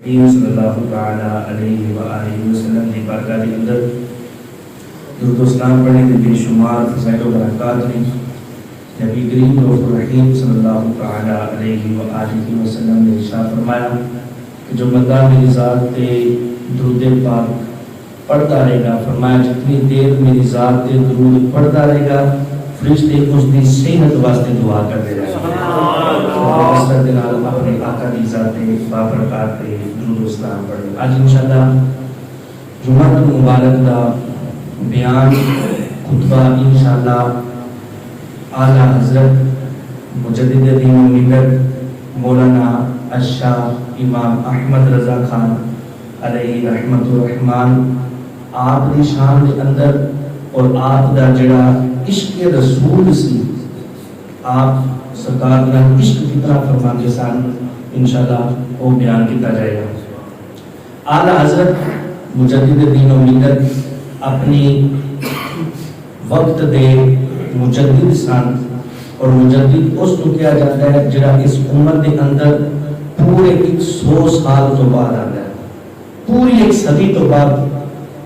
صلی اللہ تعالی علیہ وآلہ وسلم دی برکات کے اندر درود و سلام پڑھنے کے بے شمار فضائل و برکات نے نبی کریم رؤوف الرحیم صلی اللہ تعالی علیہ وآلہ وسلم نے ارشاد فرمایا کہ جو بندہ میری ذات پہ درود پاک پڑھتا رہے گا، فرمایا جتنی دیر میری ذات پہ درود پڑھتا رہے گا فرشتے اس کی صحت واسطے دعا کرتے رہے گا۔ اپنے آقا کی ذات بابرکات پہ درود و سلام پڑھیں۔ آج انشاءاللہ جمعہ مبارک کا بیان خطبہ انشاءاللہ اعلیٰ حضرت مجدد دین و ملت مولانا الشاہ امام احمد رضا خان علیہ رحمت الرحمن آپ دی شان دے اندر اور آپ دا جڑا عشق رسول سی، آپ سرکار کا عشق کی طرح فرماتے سن، انشاءاللہ وہ بیان کیا جائے گا۔ اعلیٰ حضرت مجدد دین و ملت اپنی وقت دے مجدد سن، اور مجدد اس کو کیا جاتا ہے جڑا اس امت دے اندر پورے 100 سال تو بعد آتا ہے، پوری ایک صدی تو بعد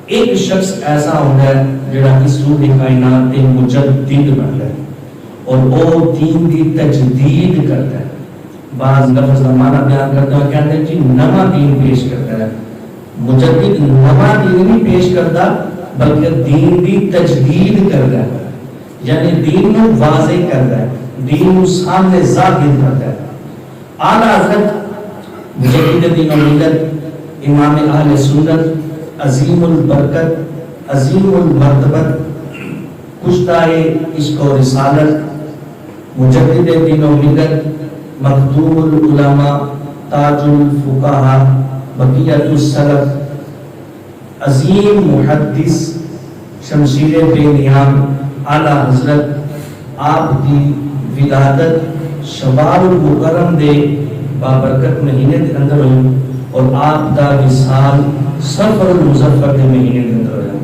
ایک شخص ایسا ہوتا ہے جڑا اس روح کائنات دے مجدد بنتا ہے اور وہ دین کی تجدید کرتا ہے۔ بعض لفظ زمانہ بیان کرتا ہے، کہتے ہیں جی نواں دین پیش کرتا ہے۔ مجدد نواں دین نہیں پیش کرتا بلکہ دین کی تجدید کرتا ہے، یعنی دین کو واضح کرتا ہے، دین کو سامنے ظاہر کرتا ہے۔ اعلیٰ حضرت مجدد دین و ملت امام اہل سنت عظیم البرکت عظیم المرتبت کشتہ عشق و رسالت مجدد دین و ملت مخدوم العلماء تاج الفقہاء بقیت السلف عظیم محدث شمشیر بے نیام اعلیٰ حضرت آپ کی ولادت شوال المکرم دے بابرکت مہینے دے اندر ہوئی اور آپ دا وصال صفر المظفر دے مہینے دے اندر ہویا،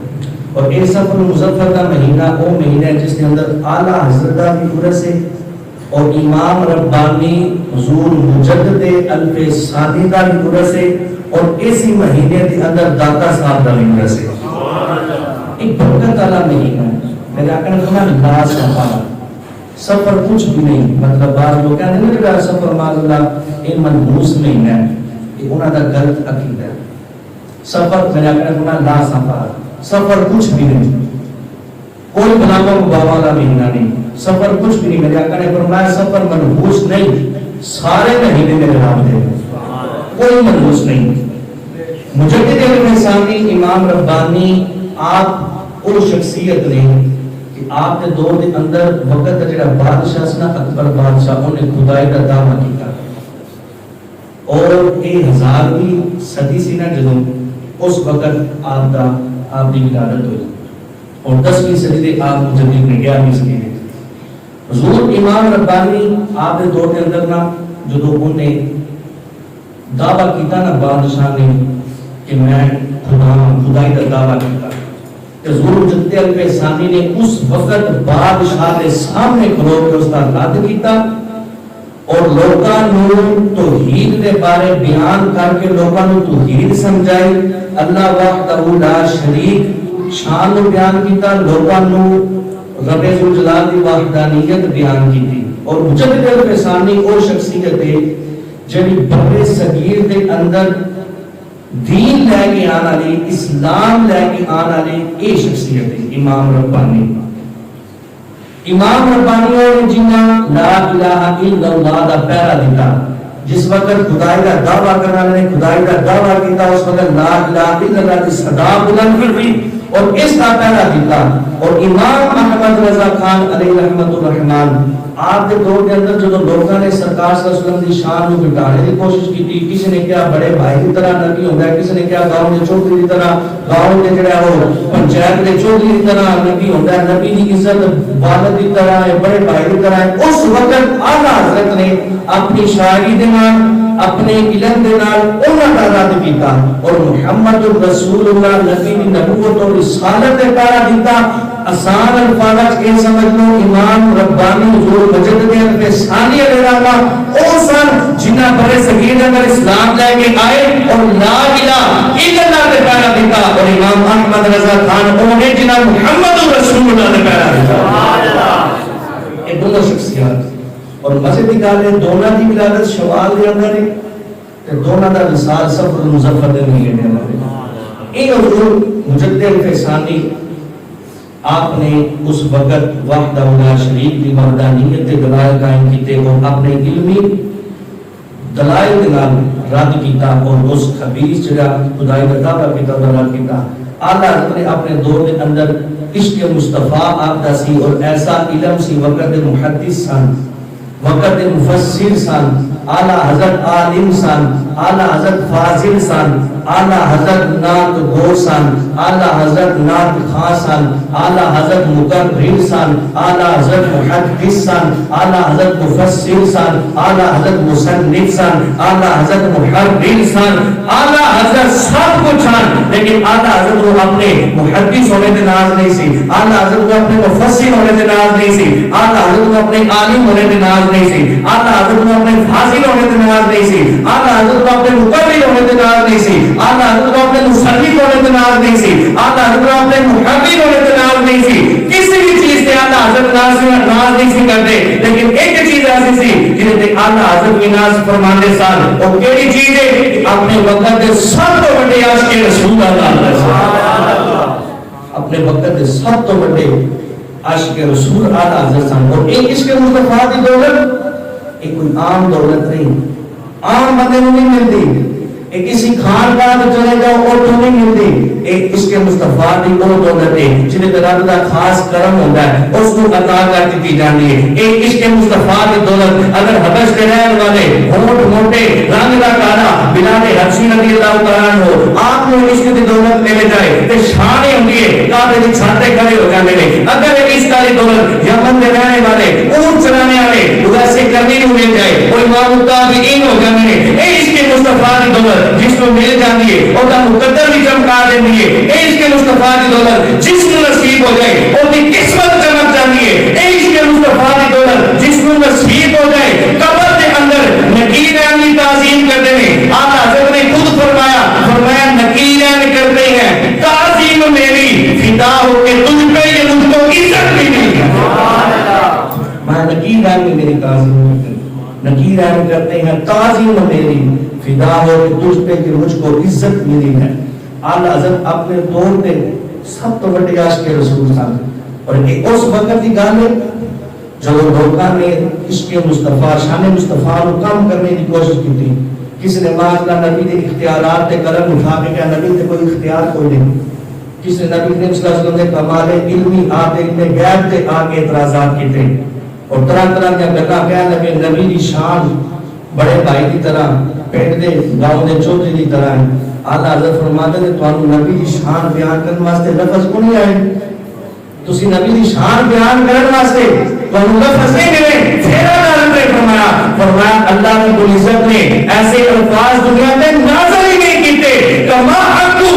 اور اے صفر المظفر کا مہینہ وہ مہینہ ہے جس کے اندر اعلیٰ حضرت کی عرس ہے اور امام ربانی حضور مجدد الف ثانی کا بھی عرس ہے، اور اسی مہینے کے اندر داتا صاحب کا بھی عرس ہے۔ ایک برکت والا مہینہ ہے۔ میرے آقا نے فرمایا لا سفر، سفر کچھ بھی نہیں، مطلب بعض لوگ کہتے ہیں کہ سفر معاذ اللہ یہ منحوس مہینہ ہے، یہ انہوں کا غلط عقیدہ ہے۔ سفر میرے آقا نے فرمایا لا سفر، سفر کچھ بھی نہیں، کوئی بلاوا مباوا والا مہینہ نہیں، سفر کچھ بھی نہیں۔ میرے آقا نے فرمایا سفر منحوس نہیں، سارے مہینے میرے نام دے، کوئی منحوس نہیں۔ مجدد ثانی امام ربانی آپ وہ شخصیت نے کہ آپ کے دور کے اندر وقت جڑا بادشاہ سنا اکبر بادشاہ انہیں خدائی کا دعویٰ کیا، اور 1000ویں صدی سی نا جدوں اس وقت آپ کی ولادت ہوئی، اور 10ویں صدی دے آپ مجدد نے 11ویں صدی دے حضور امام ربانی آپ کے دور کے اندر نا جدوں انہیں دعویٰ کیتا نا بادشاہ نے کہ میں خدائی کا دعویٰ کیتا، حضور مجدد الف ثانی نے اس وقت بادشاہ کے سامنے کھلو کے اس کا رد کیتا اور لوگاں نو توحید دے بارے بیان کر کے لوگاں نو توحید سمجھائی، اللہ وحدہ لا شریک شان نو بیان کیتا، لوگاں نو رب ذوالجلال دی وحدانیت بیان کیتی۔ اور مجدد الف ثانی وہ شخصیت ہے جڑی بر صغیر دے اندر دین لے کے آن والی، اسلام لے کے آن والی یہ شخصیت ہے امام ربانی۔ امام ربانی اور جنہ لا الہ الا اللہ دا پہرا دیتا، جس وقت خدائی کا دعویٰ کرنا نے خدائی کا دعویٰ کیتا، اس وقت لا الہ الا اللہ کی صدا بلند ہوئی اور اس کا پہرا دیتا۔ اور امام احمد رضا خان علیہ رحمت الرحمن آپ کے دور کے اندر جو لوگوں نے سرکار صلی اللہ علیہ وسلم کی شان کو گھٹانے کی کوشش کی تھی، کسی نے کیا بڑے بھائی کی طرح نبی ہوتا ہے، کسی نے کیا گاؤں کے چوکری کی طرح، گاؤں کے جڑا وہ پنچایت کے چوکری کی طرح نبی ہوتا ہے، نبی کی عزت والد کی طرح ہے، بڑے بھائی کی طرح ہے۔ اس وقت اعلیٰ حضرت نے اپنی شاعری دے نال اپنے علم دے نال انہاں دا رد کیتا اور محمد رسول اللہ نبی دی نبوت اور رسالت دا رد دیتا. آسان الفاظ کے سمجھ لو امام ربانی حضور مجدد کے ثانی علیہ رحمہ او سن جنہ بڑے صغیر اگر اسلام لے کے آئے اور لا الہ الا اللہ کا پیغام دیتا اور امام احمد رضا خان انہوں نے جنہ محمد رسول اللہ کا پیغام دیتا. سبحان اللہ. یہ دونوں شخصیات اور مزید کی گل ہے دونوں کی ولادت شوال دے اندر ہے تے دونوں دا وصال صفر المظفر دے مہینے میں ہے. یہ حضور مجدد کے ثانی آپ نے اس وقت وحدہ لا شریک کی وحدانیت کے دلائل قائم کیتے اور اپنے علمی دلائل کے نال رد کیتا اور اس خبیث جڑا خدائی کا دعویٰ کیتا اور رد کیتا. اعلیٰ حضرت نے اپنے دور کے اندر عشق مصطفیٰ آپ دا سی اور ایسا علم سی وقت محدث سن وقت مفسر سن اعلیٰ حضرت عالم سن اعلیٰ حضرت فاضل سن اعلیٰ حضرت نعت گو سن اعلیٰ حضرت نعت خواں سن اعلیٰ حضرت مقرر سن اعلیٰ حضرت محدث سن اعلیٰ حضرت مفسر سن اعلیٰ حضرت مصنف سن اعلیٰ حضرت محرر سن اعلیٰ حضرت سب کچھ سن. لیکن اعلیٰ حضرت وہ اپنے محدث ہونے کے ناز نہیں سی, اعلیٰ حضرت وہ اپنے مفسر ہونے کے ناز نہیں سی, اعلیٰ حضرت وہ اپنے عالم ہونے کے ناز نہیں سی, اعلیٰ حضرت وہ اپنے فاضل ہونے کے ناز نہیں سی, اعلیٰ حضرت وہ اپنے مقرر ہونے کے ناز نہیں سی, اعلیٰ حضرت وہ اپنے مصنف ہونے کے ناز نہیں سی, اعلیٰ حضرت وہ اپنے محرر ہونے کے ناز نہیں سی. کسی بھی چیز سے اعلیٰ حضرت ناز نہیں سی کرتے. لیکن ایک چیز ایسی سی جنہیں تے اعلیٰ حضرت کی ناز فرماندے سن وہ کیڑی چیز ہے؟ اپنے وقت کے سب تو بڑے عاشق رسول اللہ, اپنے وقت کے سب تو بڑے عاشق رسول اعلیٰ حضرت سن. اور ایک عشق مصطفیٰ کی دولت ایک کوئی عام دولت نہیں, عام بندے کو نہیں ملتی. ایک کسی خان کا چلے جاؤ اور تو نہیں ملتی. ایک عشق مصطفیٰ کی وہ دولت ہے جنہیں رب کا خاص کرم ہوتا ہے اس کو عطا کر دی جاتی ہے. ایک عشق مصطفیٰ کی دولت اگر حبش کے رہنے والے ہونٹ موٹے رنگ کا کالا بلال حبشی رضی اللہ تعالیٰ عنہ آپ کو عشق کی دولت لے جائے تو شان ہی ہوتی ہے کعبے کی چھاتے کھڑے ہو جاتے ہیں. اگر ایک عشق کی دولت یمن میں رہنے والے اونٹ چلانے والے ویسے کرنی نہیں مل جائے کوئی امام التابعین ہو جاتے ہیں. عشق مصطفیٰ کی دولت جس کو مل جاتی ہے اور کا مقدر بھی چمکا دیتی ہے. عشق مصطفیٰ کی دولت جس کو نصیب ہو جائے اور کی قسمت چمک جاتی ہے. عشق مصطفیٰ کی دولت جس کو نصیب ہو جائے قبر کے اندر نکیرین کی تعظیم کرتے ہیں. آقا حضرت نے خود فرمایا نکیرین کرتے ہیں تعظیم میری فدا ہو کے تجھ پہ یہ مجھ کو عزت بھی نہیں ہے. میں نکیرین میں میری تعظیم کرتے ہیں, نکیرین کرتے ہیں تعظیم میری فدا ہو کہ تجھ پہ کہ مجھ کو عزت ملی ہے. اعلیٰ حضرت اپنے دور پہ سب تو بڑے عاشق رسول تھا. اور اس وقت کی گل ہے جو لوگوں نے عشق مصطفیٰ شان مصطفیٰ کو کم کرنے کی کوشش کی تھی. کسی نے ماں نبی کے اختیارات تے قلم اٹھا کے کہا نبی تے کوئی اختیار کوئی نہیں. کسی نے نبی صلی اللہ علیہ وسلم نے کمال علمی آتے علم غیب تے آگے اعتراضات کیتے اور طرح طرح کی گلاں کہنے لگے نبی کی شان بڑے بھائی کی طرح پنڈ دے گاؤں دے چودھری کی طرح ہے. اعلیٰ حضرت فرماتے ہیں تانوں نبی کی شان بیان کرنے واسطے لفظ کو نہیں آئے, تسی نبی کی شان بیان کرنے واسطے تانوں لفظ نہیں ملے. پھر حضرت نے فرمایا اللہ کی بڑی عزت نے ایسے الفاظ دنیا میں نازل ہی نہیں کیتے کما حقہ,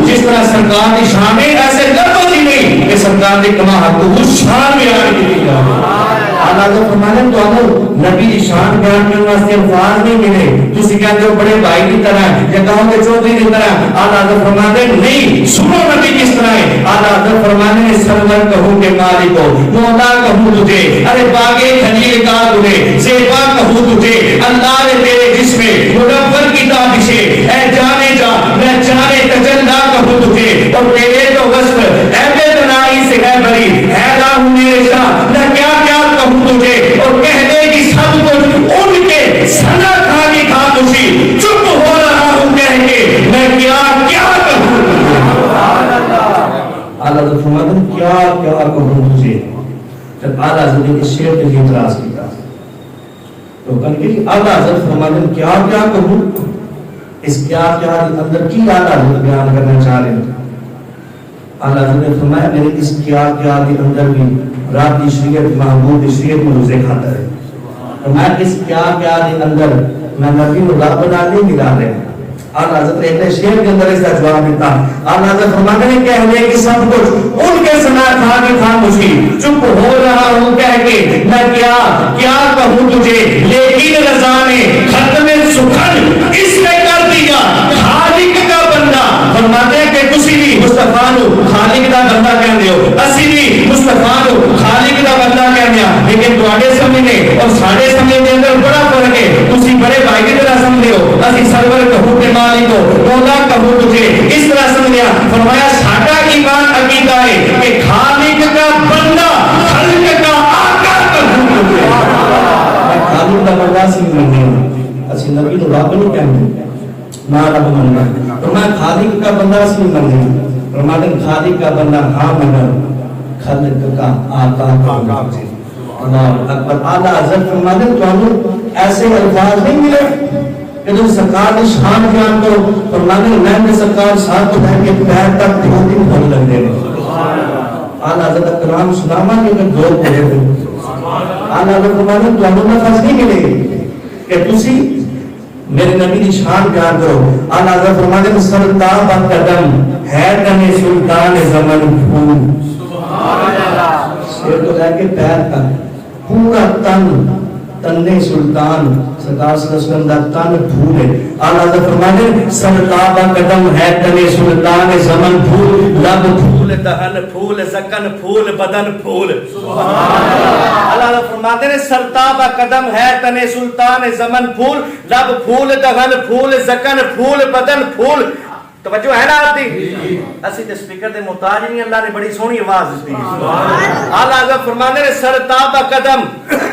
جس طرح سرکار کی شان ہے ایسے لفظ ہی نہیں کہ سرکار نے کما حقہ شان بیان کی. اعلیٰ حضرت فرماتے ہیں تو نبی کی شان بیان کرنے واسطے الفاظ نہیں ملے. تسی کہتے ہو بڑے بھائی کی طرح یا گاؤں کے چودھری کی طرح. اعلیٰ حضرت فرماتے ہیں نہیں, سنو نبی کس طرح ہے. اعلیٰ حضرت فرماتے ہیں سرور کہوں کہ مالک ہو, مولا کہوں تجھے, ارے باغے خلیل کا تجھے, زیبا کہوں تجھے, اللہ نے تیرے جسم مدبر کی تابشے, اے جانے جا میں جانے تجلا کہوں تجھے, اور تیرے تو وصف اے بے دنائی سے ہے بری, ہے راہ میرے شاہ نہ کیا کیا کہوں تجھے, اور کہنے کی سب کچھ ان کے سنا کھانی کھا خوشی, چپ ہو رہا ہوں کہہ کے میں کیا کیا کہوں تجھے. اعلیٰ حضرت فرماتے ہیں کیا کیا کہوں تجھے. جب اعلیٰ حضرت نے اس شعر پہ اعتراض کیا تو کہنے کہ اعلیٰ حضرت فرماتے ہیں کیا کیا کہوں, اس کیا کیا اندر کی اعلیٰ حضرت بیان کرنا چاہ رہے ہیں. اعلیٰ حضرت نے فرمایا میرے اس کیا کیا کے اندر بھی رات کی شریعت محبوب شریعت میں روزے کھاتا ہے. میں اس کیا کیا کے اندر میں نبی کو رب بنا نہیں ملا رہے. آن حضرت نے اپنے شیر کے اندر اس کا جواب دیتا. آن حضرت فرماتے ہیں کہہ لے کہ سب کچھ ان کے سنا تھا کہ خاموشی چپ ہو رہا ہوں کہہ کے میں کیا کہوں تجھے, لیکن رضا نے ختم سخن اس نے کر دیا خالق کا بندہ. فرماتے ہیں کہ تسی بھی مصطفیٰ نو خالق دا بندہ کہندے ہو, اسی بھی مصطفیٰ نو خالق دا بندہ کہندے ہاں, لیکن تواڈے سمجھنے اور ساڈے سمجھنے دے اندر بڑا فرق ہے. تسی بڑے بھائی کی طرح سمجھتے ہو, اسی سرور کہوں تے مالک ہو مولا کہوں تجھے اس طرح سمجھیا. فرمایا ساڈا ایمان عقیدہ ہے کہ خالق کا بندہ خالق کا آقا کہوں تجھے. خالق دا بندہ سی مننے اسی نبی نو رب نہیں کہندے نہ رب مننا. فرمایا خالق کا بندہ سی مننے, فرماتے خالق کا بندہ ہاں مننا, خالق کا آقا کہوں تجھے. اللہ اکبر. اعلیٰ حضرت فرماتے ہیں تو ایسے الفاظ نہیں ملے کہ تم سرکار کی شان بیان کرو. فرماتے ہیں میں نے سرکار ساتھ اٹھا کے پیر تک دو دن بھر لگ دے گا. اعلیٰ حضرت کلام سناما کہ میں دو پڑھے تھے. اعلیٰ حضرت فرماتے ہیں تو ہمیں نفس نہیں ملے کہ تسی میرے نبی کی شان بیان کرو. اعلیٰ حضرت فرماتے ہیں سرتاب قدم ہے تنے سلطان زمن پھول. سر تو لے کے پیر تک پورا تن سلطان سرکار صلی اللہ علیہ وسلم دا تن پھول ہے. اعلیٰ حضرت فرماتے ہیں سرتاب قدم ہے تن سلطان زمن پھول, لب پھول دہن پھول زکن پھول بدن پھول. اعلیٰ حضرت فرماتے ہیں سرتاب قدم ہے تن سلطان زمن پھول, لب پھول دہن پھول زکن پھول بدن پھول. توجہ ہے نا آپ دی؟ اسی تے سپیکر دے محتاج نہیں, اللہ نے بڑی سونی آواز دی. اعلیٰ حضرت فرماتے ہیں سرتاب قدم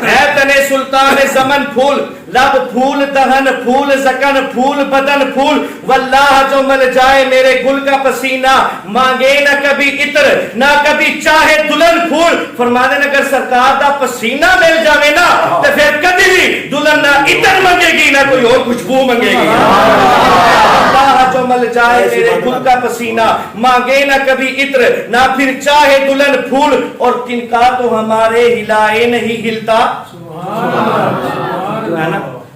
ہے تنے سلطان زمن پھول, لب پھول دہن پھول زکن پھول بدن پھول. واللہ جو مل جائے میرے گل کا پسینہ, مانگے نہ کبھی عطر نہ کبھی چاہے دلہن پھول. فرماتے ہیں اگر سرکار دا پسینہ مل جاوے نا تو پھر کبھی بھی دلہن نہ عطر منگے گی نہ کوئی اور خوشبو منگے گی. اللہ جو مل جائے میرے گل کا پسینہ, مانگے نہ کبھی عطر نہ پھر چاہے دلہن پھول. اور تن کا تو ہمارے ہلائے نہیں ہلتا.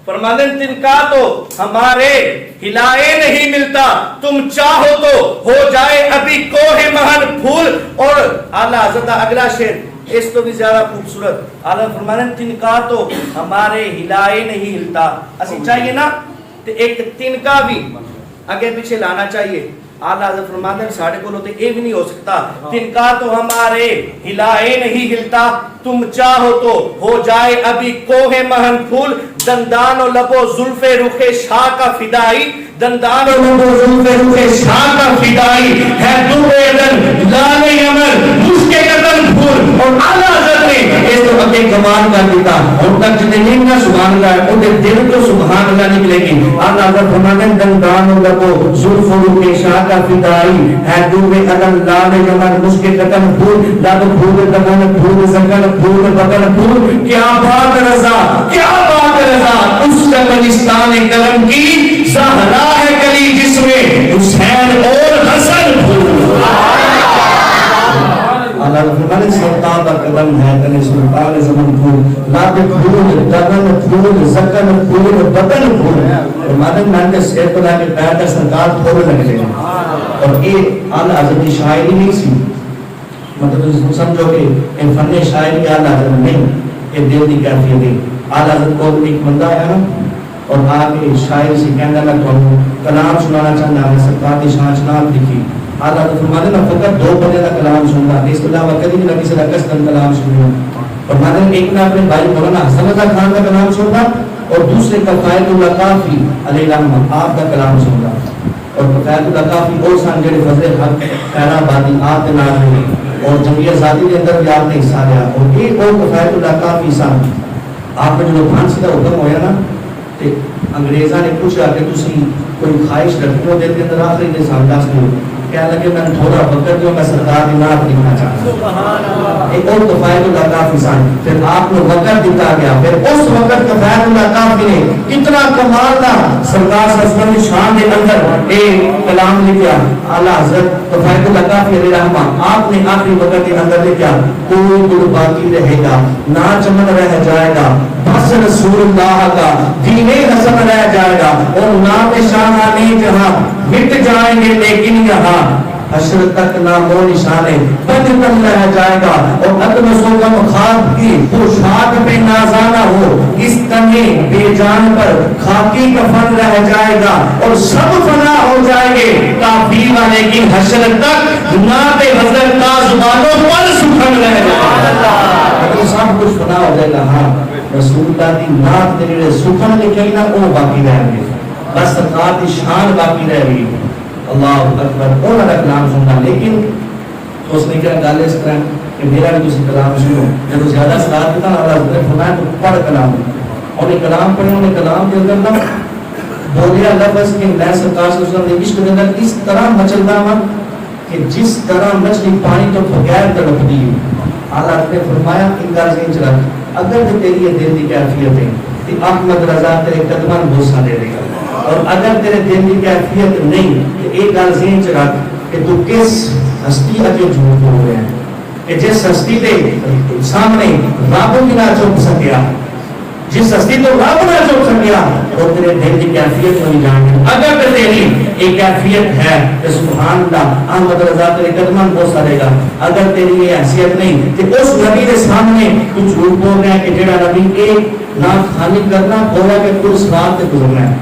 فرماتے ہیں تن کا تو ہمارے ہلائے نہیں ملتا, تم چاہو تو ہو جائے ابھی کوہ مہن پھول. اور اعلیٰ حضرت اگلا شعر اس تو بھی زیادہ خوبصورت. اعلیٰ فرماتے ہیں تن کا تو ہمارے ہلائے نہیں ہلتا. اسی چاہیے نا تو ایک تن کا بھی آگے پیچھے لانا چاہیے. اعلیٰ حضرت فرماتے ہیں ساڑھے کو لوتے ایک نہیں ہو سکتا. تن کا تو ہمارے ہلائے نہیں ہلتا, تم چاہو تو ہو جائے ابھی کوہ مہن پھول. دندان و لبو زلف رخ شاہ کا فدائی, دندان و لبو زلف رخ شاہ کا فدائی ہے دوے دن لال یمن مشکے قدم پھول. اور اعلیٰ حضرت نے اس تو اپنے کمال کر دیتا. اور تک جتنے نہیں نہ سبحان اللہ ہے انہیں دل تو سبحان اللہ نکلے گی. اعلیٰ حضرت فرماتے ہیں دندان و لبو زلف رخ شاہ کا فدائی ہے دوے دن لال یمن مشکے قدم پھول. لب پھول دمن پھول زکن پھول بدن پھول. کیا بات رضا کیا بات رضا, اس شبنستان کرم کی زہرا ہے کلی جس میں حسین اور حسن پھول. اعلیٰ فرماتے ہیں سرتاب قدم ہے تنے سلطان زمن پھول, لب پھول دمن پھول زکن پھول بدن پھول. فرماتے ہیں میں نے سیر کو لا کے پیر تک سرکار پھول لگ لے. اور یہ اعلیٰ حضرت کی شاعری نہیں سی, مطلب سمجھو کہ فن شاعری اعلیٰ حضرت نہیں, یہ دل کی کیفیت نہیں. اعلیٰ حضرت کو ایک بندہ ہے نا اور آگے شاعر سے کہنا میں تو کلام سنانا چاہنا ہے, سرکار کی شان شناخت لکھی. اعلیٰ حضرت فرماتے ہیں فقط دو بندے کا کلام سننا, اس کے علاوہ کبھی بھی نہ کسی کا کسن کلام سننا. فرماتے ہیں ایک نے اپنے بھائی مولانا حسن اللہ خان کا کلام سننا اور دوسرے کا فائد اللہ کافی علیہ الرحمہ آپ کا کلام سننا. اور فائد اللہ کافی اور سان جڑے فضل حق خیرہ بادی آپ کے نام ہوئے اور جمعیت ذاتی کے اندر بھی آپ نے حصہ لیا. اور ایک اور فائد اللہ کافی سان آپ نے جو پھانسی کا حکم ہویا نا کہ انگریزاں نے پوچھا کہ تسی کوئی خواہش رکھتے ہو دل کے اندر, آخری نے سامداس نہیں ہو کہنے لگے میں تھوڑا وقت جو میں سرکار کی نعت لکھنا چاہتا ہوں. ایک اور کفایت اللہ کافی سان پھر آپ کو وقت دیتا گیا. پھر اس وقت کفایت اللہ کافی نے کتنا کمال تھا سرکار صلی اللہ علیہ وسلم کی شان کے اندر ایک کلام لکھا. اعلیٰ حضرت کفایت اللہ کافی علیہ الرحمہ آپ نے آخری وقت کے اندر لکھا کوئی گل باقی رہے گا نہ چمن رہ جائے گا, بس لفظ رسول اللہ کا دین حسن رہ جائے گا اور نام شاہانہ جہاں مٹ جائیں گے لیکن یہاں حشر تک نام و نشانے بچپن رہ جائے گا اور عدم سوگم خواب کی پوشاک پہ نازانہ ہو اس تنے بے جان پر خاکی کفن رہ جائے گا اور سب فنا ہو جائیں گے کافی والے کی حشر تک نام حضرت کا زبانوں پر سخن رہ جائے گا سب کچھ فنا ہو جائے گا ہاں رسول اللہ کی نام تیرے سخن لکھے نا وہ باقی رہ گئے بس سرکار کی شان باقی رہ گئی اللہ اکبر اور کا کلام سننا لیکن اس نے کیا گل اس طرح کہ میرا بھی کسی کلام سنو جب زیادہ سلاد دیتا اللہ حضرت فرمایا تو پڑھ کلام اور یہ کلام پڑھے انہوں نے کلام کے اندر نا بولیا لفظ کہ میں سرکار صلی اللہ علیہ وسلم عشق کے اندر اس طرح مچلتا ہوں کہ جس طرح مچھلی پانی تو بغیر تڑپتی ہے اللہ نے فرمایا ان کا ذہن چلا اگر تیری یہ دل کی کیفیت ہے کہ احمد رضا تیرے قدمان بوسہ دے دے گا اور اگر تیرے دل کی کیفیت نہیں تو ایک گل ذہن چ رکھ کہ تو کس ہستی اگے جھوٹ بول رہے ہیں کہ جس ہستی کے سامنے رب بھی نہ چپ سکیا جس ہستی تو رب نہ چپ سکیا اور تیرے دل کی کیفیت نہیں جان اگر تیری ایک کیفیت ہے کہ سبحان اللہ احمد رضا تیرے قدمان بوسہ دے گا اگر تیری یہ حیثیت نہیں کہ اس نبی کے سامنے تو جھوٹ بول رہے ہیں کہ جڑا نبی ایک نام خالی کرنا بولا کہ پورے سوال سے گزرنا ہے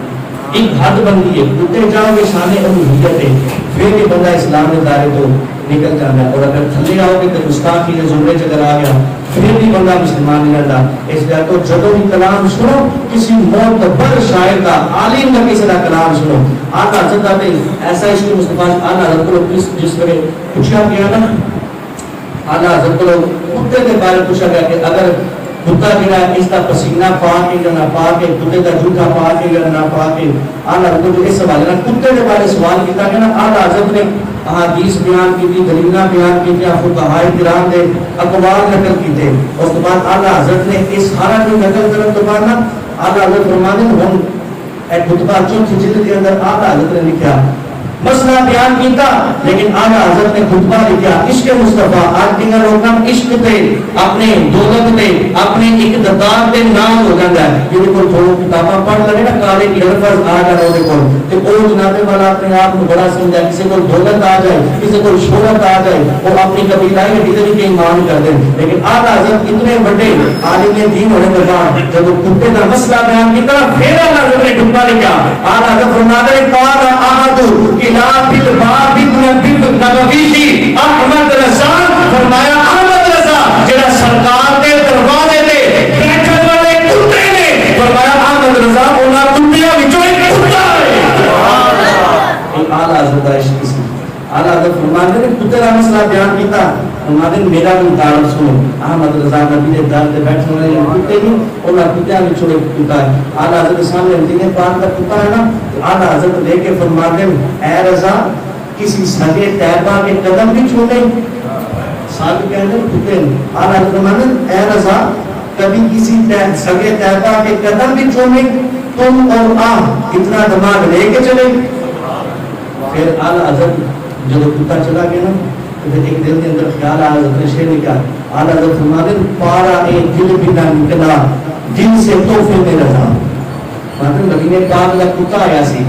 ایک حد بندی ہے اتنے جاؤ گے شان الوہیت ہے پھر بھی بندہ اسلام کے دائرے تو نکل جاتا ہے اور اگر تھلے آؤ گے تو گستاخی کے زمرے چ اگر آ گیا پھر بھی بندہ مسلمان نہیں رہتا اس لیے تو جب بھی کلام سنو کسی معتبر شاعر کا عالم کا کسی کا کلام سنو آقا حضرت ایسا عشق مصطفیٰ اعلیٰ حضرت کو جس وقت پوچھا گیا نا اعلیٰ حضرت کو کتے کے بارے پوچھا گیا کہ اگر کتا جڑا ہے اس کا پسینہ پا کے یا نہ پا کے کتے کا جھوٹا پا کے یا نہ پا کے اعلیٰ حضرت کو اس سوال ہے کتے کے بارے سوال کیا گیا نا اعلیٰ حضرت نے احادیث بیان کی تھی دلیلاں بیان کی تھی فقہائے کرام نے اقوال نقل کی تھے اس کے بعد اعلیٰ حضرت نے اس سارا جو نقل کرنے کے بعد نا اعلیٰ حضرت فرماتے ہیں ہم ایک خطبہ چوتھی جلد کے اندر اعلیٰ حضرت نے لکھا مسئلہ بیان کیتا لیکن اعلیٰ حضرت نے خطبہ لکھا عشق مصطفیٰ آج دیگر لوگ عشق پہ اپنے دولت پہ اپنے اقتدار پہ نام ہو جاتا ہے یہ کوئی تھوڑا کتاباں پڑھ لگے نا کالے کی الفاظ آ جائے وہ دیکھو کہ وہ جناب والا اپنے آپ کو بڑا سمجھا کسی کو دولت آ جائے کسی کو شہرت آ جائے وہ اپنی قبیلائی ڈگری کے ایمان کر دیں لیکن اعلیٰ حضرت اتنے بڑے عالم دین ہونے کے بعد جب وہ کتے کا مسئلہ بیان کی طرح پھر اعلیٰ حضرت نے خطبہ لکھا اعلیٰ حضرت فرماتے ہیں قال احد احمد رضا فرمایا احمد رضا جڑا سرکار کے دروازے تے بیٹھے والے کتے نے فرمایا احمد رضا انہاں کتیاں وچوں ایک کتا ہے سبحان اللہ اعلیٰ حضرت عشق سے اعلیٰ حضرت فرماتے ہیں کتے کا مسئلہ بیان کیتا فرماتے ہیں میرا بھی تعارف سنو احمد رضا نبی دے در تے بیٹھے والے کتے نہیں انہاں کتیاں وچوں ایک کتا ہے اعلیٰ حضرت سامنے مدینے پاک کا کتا ہے نا اعلیٰ حضرت لے کے فرماتے ہیں اے رضا کسی سگے طیبہ کے قدم بھی چھوڑے ساتھ کہتے ہیں کتے اعلیٰ حضرت فرماتے ہیں اے رضا کبھی کسی سگے طیبہ کے قدم بھی چھوڑے تم اور اتنا دماغ لے کے چلے پھر اعلیٰ حضرت جب کتا چلا گیا نا تو ایک دل کے اندر خیال آیا حضرت نے شعر لکھا اعلیٰ حضرت فرماتے ہیں پارا اے دل بھی نہ نکلا دل سے تحفے میں رضا مطلب مدینے پاک کا کتا آیا سی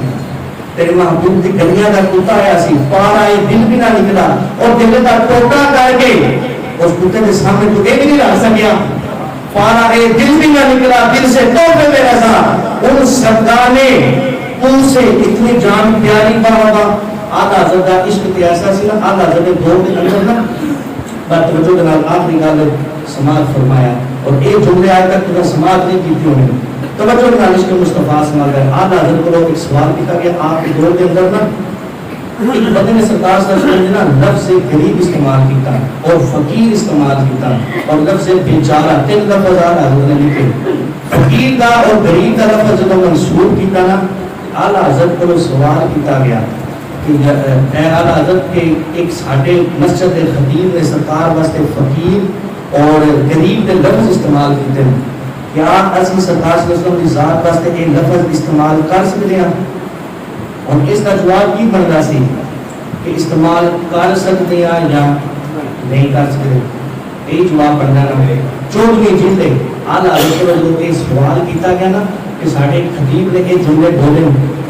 تیرے محبوب کی گلیاں کا کتا آیا سی پارا اے دل بھی نہ نکلا اور دل کا ٹوٹا کر کے اس کتے کے سامنے تو ایک نہیں رہ سکیا پارا اے دل بھی نہ نکلا دل سے تحفے میں رضا ان صدقہ نے ان سے اتنی جان پیاری بابا آدھا حضرت کا عشق کی ایسا سی نا آدھا حضرت نے دور کے اندر نا بات توجہ کے نال آخری گل سماعت فرمایا اور ایک جملے آئے تک تو سماعت نہیں کی تھی انہیں توجہ کے نال عشق مصطفیٰ سماع گئے آدھا حضرت کو ایک سوال کیا کہ آپ کے دور کے اندر نا ایک بندے نے سرکار صلی اللہ علیہ وسلم نے لفظ غریب استعمال کیتا اور فقیر استعمال کیتا اور لفظ بیچارہ تین لفظ آدھا حضرت نے لکھے فقیر کا اور غریب کا لفظ جب منصوب کیتا نا اعلیٰ حضرت کو سوال کیتا گیا کہ اے اعلیٰ حضرت کے ایک ساڈے مسجد خطیب نے سرکار واسطے فقیر اور غریب کے لفظ استعمال کیتے ہیں کیا اسی سرکار صلی اللہ علیہ وسلم کی ذات واسطے ایک لفظ استعمال کر سکتے ہیں اور اس کا جواب کی بننا سی کہ استعمال کر سکتے ہیں یا نہیں کر سکتے یہی جواب پڑھنا نا 14ویں جلد اعلیٰ حضرت نے یہ سوال کیتا گیا نا کہ ساڈے خطیب نے یہ جملے بولے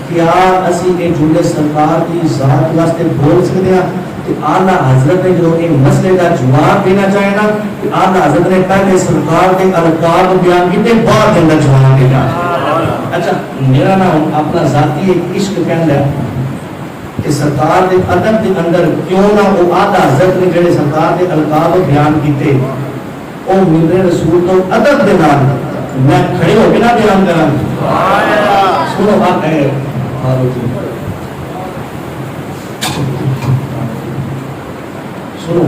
کیا اسی یہ جملے سرکار کی ذات واسطے بول سکتے ہیں؟ کہ اعلیٰ حضرت نے جو یہ مسئلے کا جواب دینا چاہے نا کہ اعلیٰ حضرت نے پہلے سرکار کے القاب بیان کیتے بعد اندر جواب دینا. اچھا میرا نام اپنا ذاتی ایک عشق کہنا ہے کہ سرکار کے ادب کے اندر کیوں نہ وہ اعلیٰ حضرت نے جڑے سرکار کے القاب بیان کیتے وہ میرے رسول تو ادب دے نال میں کھڑے ہو کے نہ بیان کراں. سنو بات ہے سنو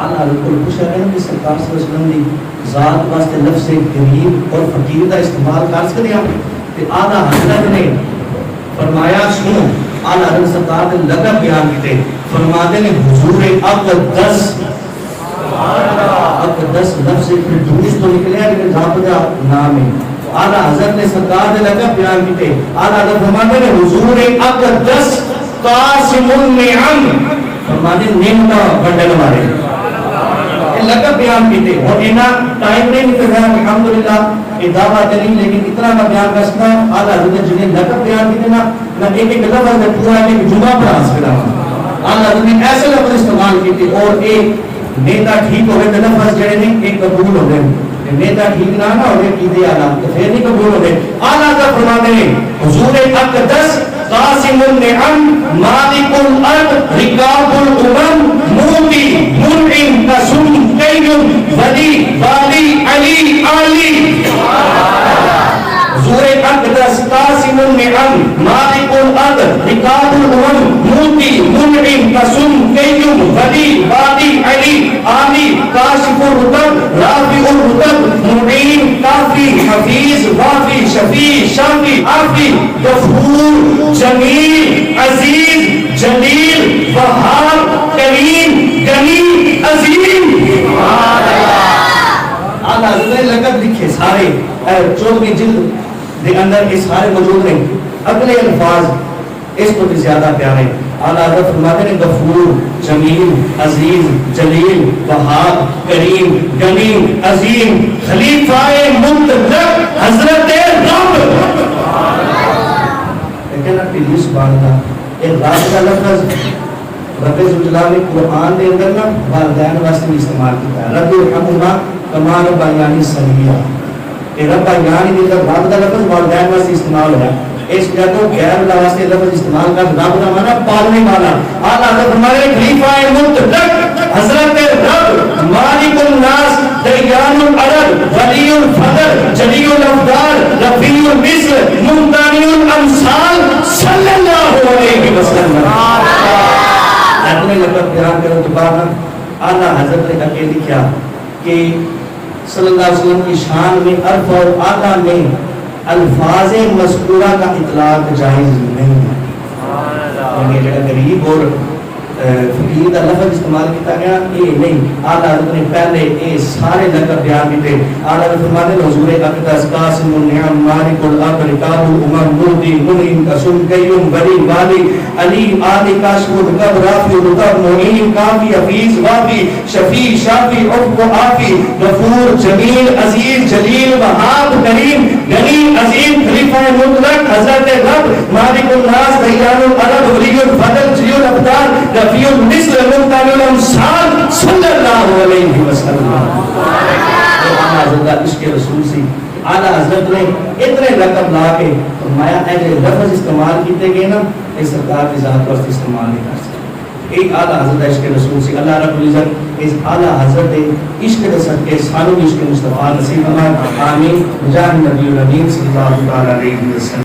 اعلیٰ حضرت کو پوچھا گیا کہ سرکار صلی اللہ علیہ وسلم کی ذات واسطے لفظ غریب اور فقیر کا استعمال کر سکتے ہیں؟ کہ اعلیٰ حضرت نے فرمایا سنو اعلیٰ حضرت سرکار نے لقب بیان کیتے فرماتے نے حضور اقدس اقدس لفظ فردوس تو نکلے لیکن رب کا نام ہے. اعلیٰ حضرت نے سرکار نے لقب بیان کیتے اعلیٰ حضرت فرماتے نے حضور اقدس قاسم النعم فرماتے نعمت بنڈل والے لقب بیان کیتے. اور اینا ٹائم نہیں نکل رہا الحمدللہ یہ دعویٰ نہیں لیکن اتنا میں بیان کر سکتا ہوں اعلیٰ حضرت نے جنہیں لقب بیان کیتے نا میں ایک ایک لفظ میں پورا ایک جمعہ پڑھا سکتا ہوں. اعلیٰ حضرت نے ایسے لفظ استعمال کیتے اور ایک نیتا ٹھیک ہو گئے تو لفظ جڑے نے ایک قبول ہو گئے نیتا ٹھیک نہ ہو گئے کیتے اعلیٰ تو پھر نہیں قبول ہو گئے. اعلیٰ حضرت فرماتے ہیں حضور اقدس قاسم النعم مالک الارض رکاب الامم موتی منعم قسم قیم ولی والی علی علی. حضور اقدس قاسم النعم مالک الارض رکاب الامم موتی منعم قسم قیم ولی والی علی علی کاشف الرتب رافع الرتب معین کافی حفیظ وافی شفیع شافی عافی غفور جمیل عزیز جلیل وہاب کریم غنی عظیم. اعلیٰ حضرت نے لقب لکھے سارے 14ویں جلد کے اندر یہ سارے موجود ہیں. اگلے الفاظ اس کو بھی زیادہ پیارے. اعلیٰ حضرت فرماتے ہیں غفور جمیل عزیز جلیل وہاب کریم غنی عظیم خلیفہ مطلق حضرت رب. لیکن اب سبحان اللہ ایک رب کا لفظ رب ذوالجلال نے قرآن کے اندر نا والدین واسطے بھی استعمال کیا ہے. رب ارحمہما کما ربیانی صغیرا. یہ ربیانی کے اندر رب کا لفظ والدین واسطے استعمال ہوا. اس جگہ غیر اللہ واسطے لفظ استعمال کر رب کا معنی پالنے والا. اعلیٰ حضرت فرماتے ہیں خلیفہ مطلق حضرت رب مالک الناس دیان الارض ولی الفضل جلی الافضال رفیع المثل ممتنع الامثال صلی اللہ علیہ وسلم. اپنے لقب بیان کرنے کے بعد اعلیٰ حضرت نے آگے لکھا کہ صلی اللہ علیہ وسلم کی شان میں عرف اور اعلیٰ میں الفاظ مذکورہ کا اطلاق جائز نہیں ہے. یہ جگہ غریب اور فقیر کا لفظ استعمال کیا گیا یہ نہیں. اعلیٰ حضرت نے پہلے یہ سارے لقب بیان کیتے. اعلیٰ حضرت فرماتے ہیں حضور اقدس قاسم النعم مالک الارض رکاب الامم موتی منعم قسم قیم ولی والی علی علی کاشف الرتب رافع الرتب معین کافی حفیظ وافی شفیع شافی عفو عافی غفور جمیل عزیز جلیل وہاب کریم غنی عظیم خلیفہ مطلق حضرت رب مالک الناس دیان الارض ولی الفضل جلی الافضال رفیع المثل ممتنع الامثال صلی اللہ علیہ وسلم. اعلیٰ حضرت عشق رسول سی اعلیٰ حضرت نے اتنے لقب لا کے فرمایا اے لفظ استعمال کیتے گئے نا یہ سرکار کی ذات پر استعمال نہیں کر سکتے. ایک اعلیٰ حضرت عشق رسول سی اللہ رب العزت اس اعلیٰ حضرت عشق کے صدقے سانو عشق مصطفیٰ نصیب فرمائے. آمین. جان نبی الامین صلی اللہ علیہ وسلم.